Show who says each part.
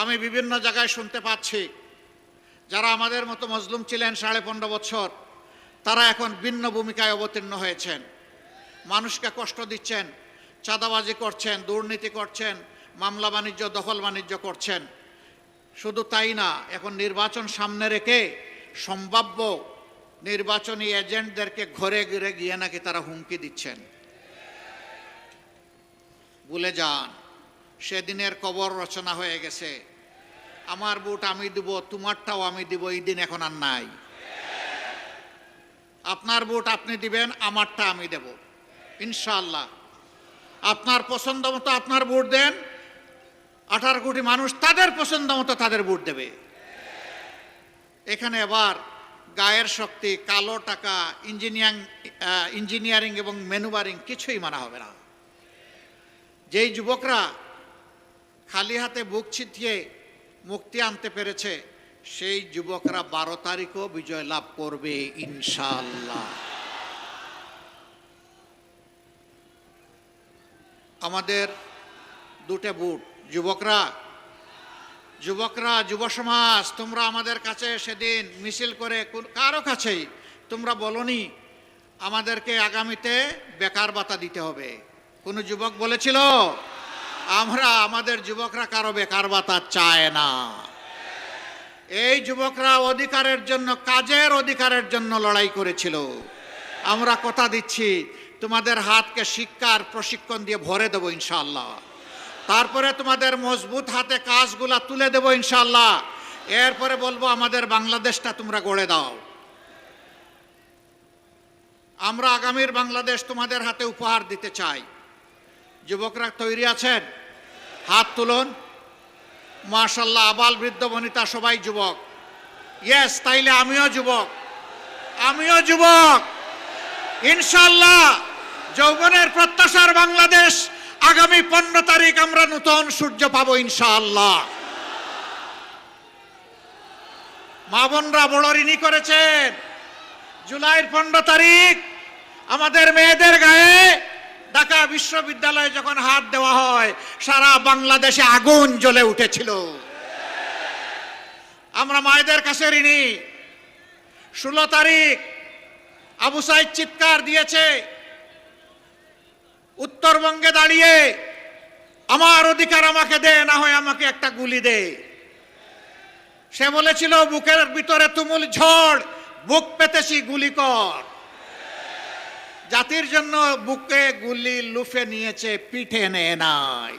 Speaker 1: আমি বিভিন্ন জায়গায় শুনতে পাচ্ছি যারা আমাদের মতো মজলুম ছিলেন 15.5 বছর, তারা এখন ভিন্ন ভূমিকায় অবতীর্ণ হয়েছেন, মানুষকে কষ্ট দিচ্ছেন, চাঁদাবাজি করছেন, দুর্নীতি করছেন, মামলা বাণিজ্য, দখল বাণিজ্য করছেন। শুধু তাই না, এখন নির্বাচন সামনে রেখে সম্ভাব্য নির্বাচনী এজেন্টদেরকে ঘরে ঘরে গিয়ে নাকি তারা হুমকি দিচ্ছেন। ভুলে যান, সেদিনের কবর রচনা হয়ে গেছে। আমার ভোট আমি দিব, তোমারটাও আমি দিব, এই দিন এখন আর নাই। আপনার ভোট আপনি দিবেন, আমারটা আমি দেব ইনশাআল্লাহ। আপনার পছন্দ মতো আপনার ভোট দেন, 18 কোটি মানুষ তাদের পছন্দ মতো তাদের ভোট দেবে। এখানে আবার গায়ের শক্তি, কালো টাকা, ইঞ্জিনিয়ারিং এবং ম্যানুভারিং কিছুই মানা হবে না। যেই যুবকরা খালি হাতে বুক ছিটিয়ে মুক্তি আনতে পেরেছে, সেই যুবকরা 12 তারিখও বিজয় লাভ করবে ইনশাআল্লাহ। আমাদের দুটো বুট, যুবকরা, যুব সমাজ, তোমরা আমাদের কাছে সেদিন মিছিল করে কারো কাছেই তোমরা বলনি আমাদেরকে আগামীতে বেকার ভাতা দিতে হবে। কোন যুবক বলেছিল? আমাদের যুবকরা কারো বেকার ভাতা চায় না। এই যুবকরা অধিকারের জন্য, কাজের অধিকারের জন্য লড়াই করেছিল। আমরা কথা দিচ্ছি তোমাদের হাতকে শিক্ষার প্রশিক্ষণ দিয়ে ভরে দেব ইনশাআল্লাহ। তারপরে তোমাদের মজবুত হাতে কাজগুলা তুলে দেব ইনশাআল্লাহ। এরপরে বলবো আমাদের বাংলাদেশটা তোমরা গড়ে দাও। আমরা আগামীর বাংলাদেশ তোমাদের হাতে উপহার দিতে চাই। যুবকরা তৈরি আছেন? হাত তুলুন। মাশাআল্লাহ, আবাল বৃদ্ধ বনিতা সবাই যুবক। ইয়েস, তাইলে আমিও যুবক ইনশাআল্লাহ। যৌবনের প্রত্যাশার বাংলাদেশ, আগামী 15 তারিখ আমরা নতুন সূর্য পাবো ইনশাআল্লাহ। মা বোনরা বড় ঋণী করেছেন। জুলাইয়ের 15 তারিখ আমাদের মেয়েদের গায়ে ঢাকা বিশ্ববিদ্যালয়ে যখন হাত দেওয়া হয়, সারা বাংলাদেশে আগুন জ্বলে উঠেছিল। আমরা মায়েদের কাছে ঋণী। 16 তারিখ আবু সাইদ চিৎকার দিয়েছে উত্তরবঙ্গে দাঁড়িয়ে, আমার অধিকার আমাকে দে, না হয় আমাকে একটা গুলি দে। সে বলেছিল বুকের ভিতরে তুমুল ঝড়, বুক পেতেছি গুলি কর। জাতির জন্য বুকে গুলি লুফে নিয়েছে, পিঠে নেয় নাই।